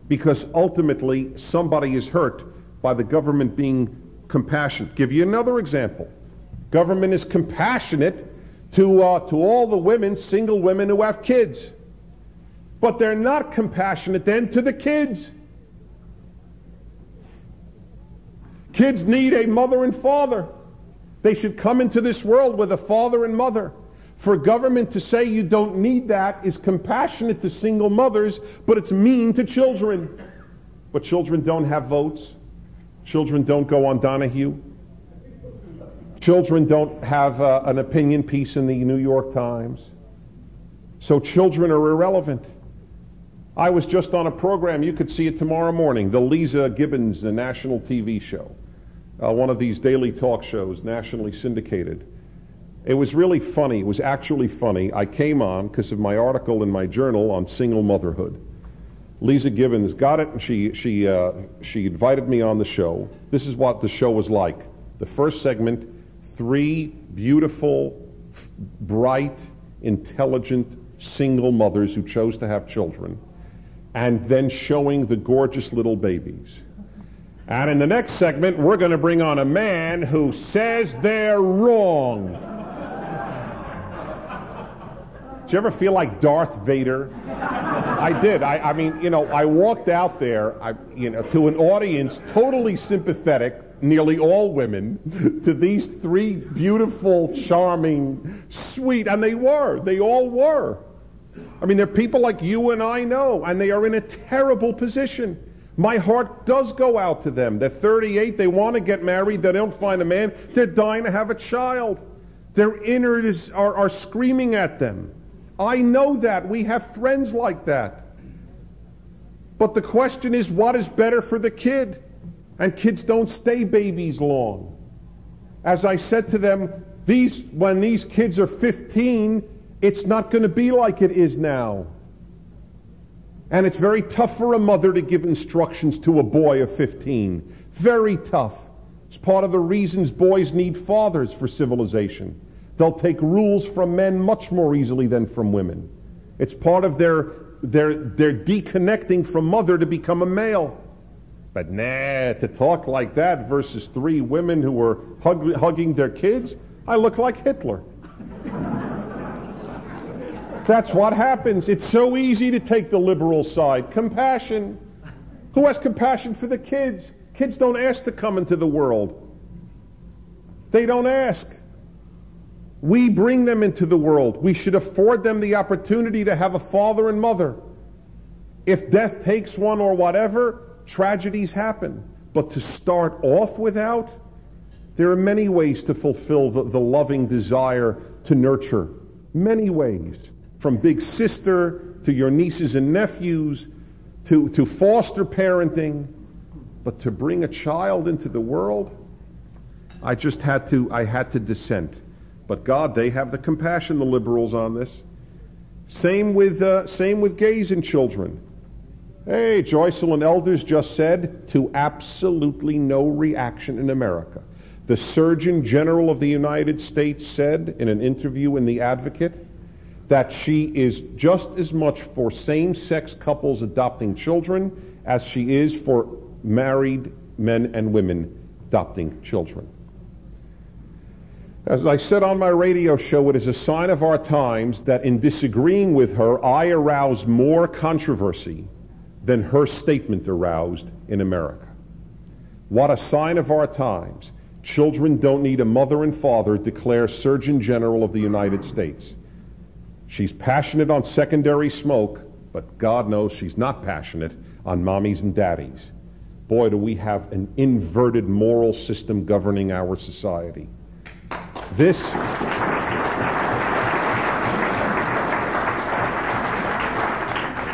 because ultimately somebody is hurt by the government being compassionate. Give you another example. Government is compassionate to all the women, single women who have kids. But they're not compassionate then to the kids. Kids need a mother and father. They should come into this world with a father and mother. For government to say you don't need that is compassionate to single mothers, but it's mean to children. But children don't have votes. Children don't go on Donahue. Children don't have an opinion piece in the New York Times. So children are irrelevant. I was just on a program, you could see it tomorrow morning, the Lisa Gibbons, the national TV show. One of these daily talk shows, nationally syndicated. It was really funny. It was actually funny. I came on because of my article in my journal on single motherhood. Lisa Gibbons got it, and she invited me on the show. This is what the show was like. The first segment, 3 beautiful, bright, intelligent single mothers who chose to have children, and then showing the gorgeous little babies. And in the next segment, we're going to bring on a man who says they're wrong. Did you ever feel like Darth Vader? I did. I mean, you know, I walked out there, to an audience totally sympathetic, nearly all women, to these 3 beautiful, charming, sweet, and they all were. I mean, they're people like you and I know, and they are in a terrible position. My heart does go out to them. They're 38, they want to get married, they don't find a man, they're dying to have a child. Their innards are screaming at them. I know that. We have friends like that. But the question is, what is better for the kid? And kids don't stay babies long. As I said to them, when these kids are 15, it's not going to be like it is now. And it's very tough for a mother to give instructions to a boy of 15. Very tough. It's part of the reasons boys need fathers for civilization. They'll take rules from men much more easily than from women. It's part of their deconnecting from mother to become a male. But to talk like that versus 3 women who were hugging their kids, I look like Hitler. That's what happens. It's so easy to take the liberal side. Compassion. Who has compassion for the kids? Kids don't ask to come into the world. They don't ask. We bring them into the world. We should afford them the opportunity to have a father and mother. If death takes one or whatever, tragedies happen. But to start off without, there are many ways to fulfill the loving desire to nurture. Many ways. From big sister to your nieces and nephews to foster parenting. But to bring a child into the world, I had to dissent. But God, they have the compassion, the liberals, on this. Same with gays and children. Hey, Joycelyn Elders just said, to absolutely no reaction in America. The Surgeon General of the United States said in an interview in The Advocate that she is just as much for same-sex couples adopting children as she is for married men and women adopting children. As I said on my radio show, it is a sign of our times that in disagreeing with her, I arouse more controversy than her statement aroused in America. What a sign of our times. Children don't need a mother and father, declares Surgeon General of the United States. She's passionate on secondary smoke, but God knows she's not passionate on mommies and daddies. Boy, do we have an inverted moral system governing our society.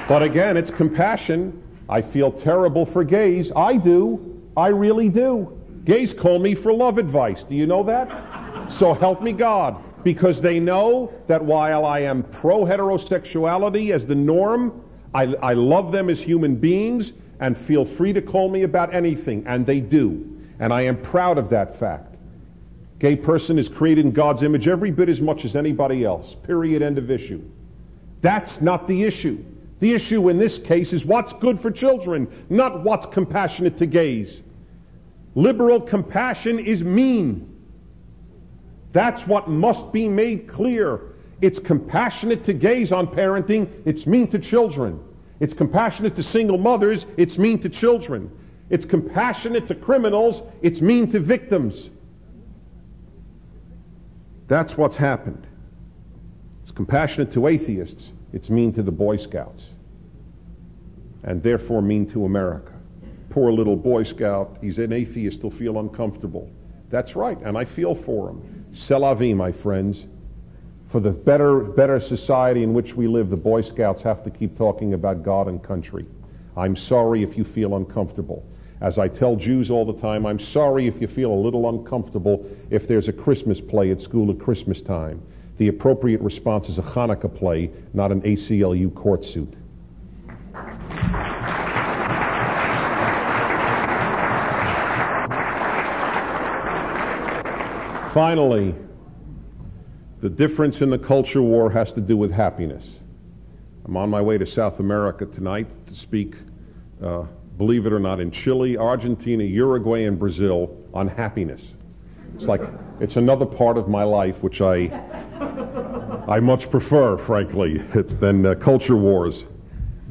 But again, it's compassion. I feel terrible for gays. I do. I really do. Gays call me for love advice. Do you know that? So help me God. Because they know that while I am pro-heterosexuality as the norm, I love them as human beings and feel free to call me about anything. And they do. And I am proud of that fact. Gay person is created in God's image every bit as much as anybody else. Period. End of issue. That's not the issue. The The issue in this case is what's good for children, not what's compassionate to gays. Liberal compassion is mean. That's what must be made clear. It's compassionate to gays on parenting, it's mean to children. It's compassionate to single mothers, it's mean to children. It's compassionate to criminals, it's mean to victims. That's what's happened. It's compassionate to atheists, it's mean to the Boy Scouts. And therefore mean to America. Poor little Boy Scout, he's an atheist, he'll feel uncomfortable. That's right, and I feel for him. C'est la vie, my friends. For the better society in which we live, the Boy Scouts have to keep talking about God and country. I'm sorry if you feel uncomfortable. As I tell Jews all the time, I'm sorry if you feel a little uncomfortable if there's a Christmas play at school at Christmas time. The appropriate response is a Hanukkah play, not an ACLU court suit. Finally, the difference in the culture war has to do with happiness. I'm on my way to South America tonight to speak, believe it or not, in Chile, Argentina, Uruguay, and Brazil on happiness. It's another part of my life which I much prefer, frankly, than culture wars.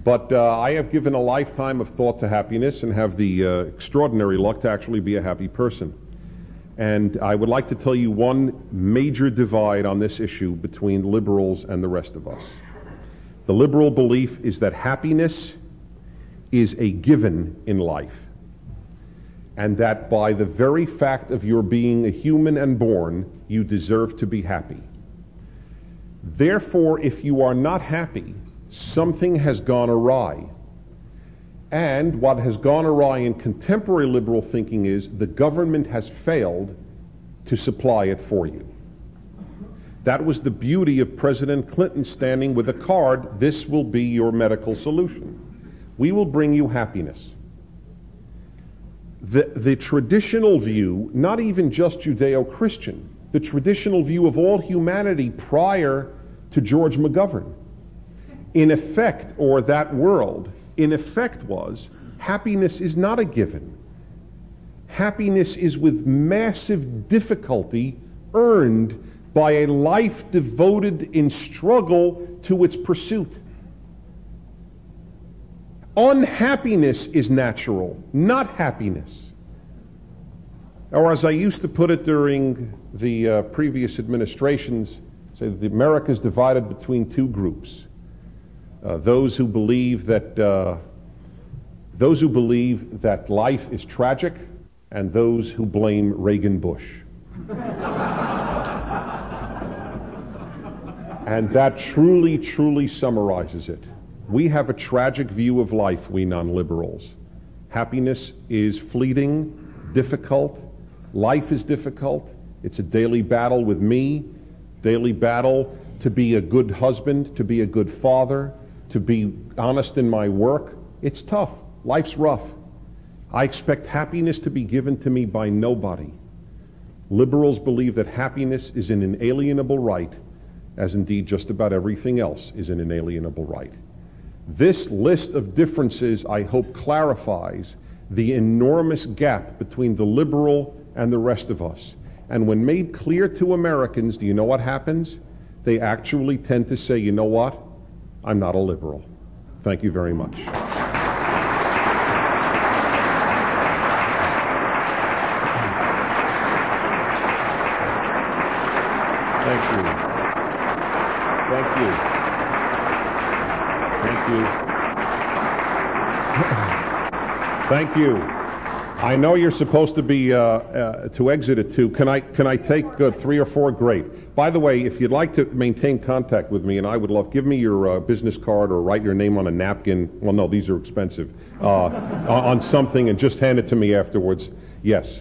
But I have given a lifetime of thought to happiness and have the extraordinary luck to actually be a happy person. And I would like to tell you one major divide on this issue between liberals and the rest of us. The liberal belief is that happiness is a given in life, and that by the very fact of your being a human and born, you deserve to be happy. Therefore, if you are not happy, something has gone awry. And what has gone awry in contemporary liberal thinking is the government has failed to supply it for you. That was the beauty of President Clinton standing with a card, "This will be your medical solution. We will bring you happiness." The traditional view, not even just Judeo-Christian, the traditional view of all humanity prior to George McGovern, in effect, or that world, in effect was, happiness is not a given. Happiness is with massive difficulty earned by a life devoted in struggle to its pursuit. Unhappiness is natural, not happiness. Or as I used to put it during the previous administrations, say that America is divided between two groups. Those who believe that life is tragic, and those who blame Reagan Bush. And that truly, truly summarizes it. We have a tragic view of life, we non-liberals. Happiness is fleeting, difficult. Life is difficult. It's a daily battle with me, daily battle to be a good husband, to be a good father, to be honest in my work. It's tough. Life's rough. I expect happiness to be given to me by nobody. Liberals believe that happiness is an inalienable right, as indeed just about everything else is an inalienable right. This list of differences, I hope, clarifies the enormous gap between the liberal and the rest of us. And when made clear to Americans, do you know what happens? They actually tend to say, you know what? I'm not a liberal. Thank you very much. Thank you. Thank you. Thank you. Thank you. I know you're supposed to be to exit at 2. Can I take 3 or 4? Great. By the way, if you'd like to maintain contact with me, and I would love, give me your business card or write your name on a napkin. Well, no, these are expensive. On something, and just hand it to me afterwards. Yes.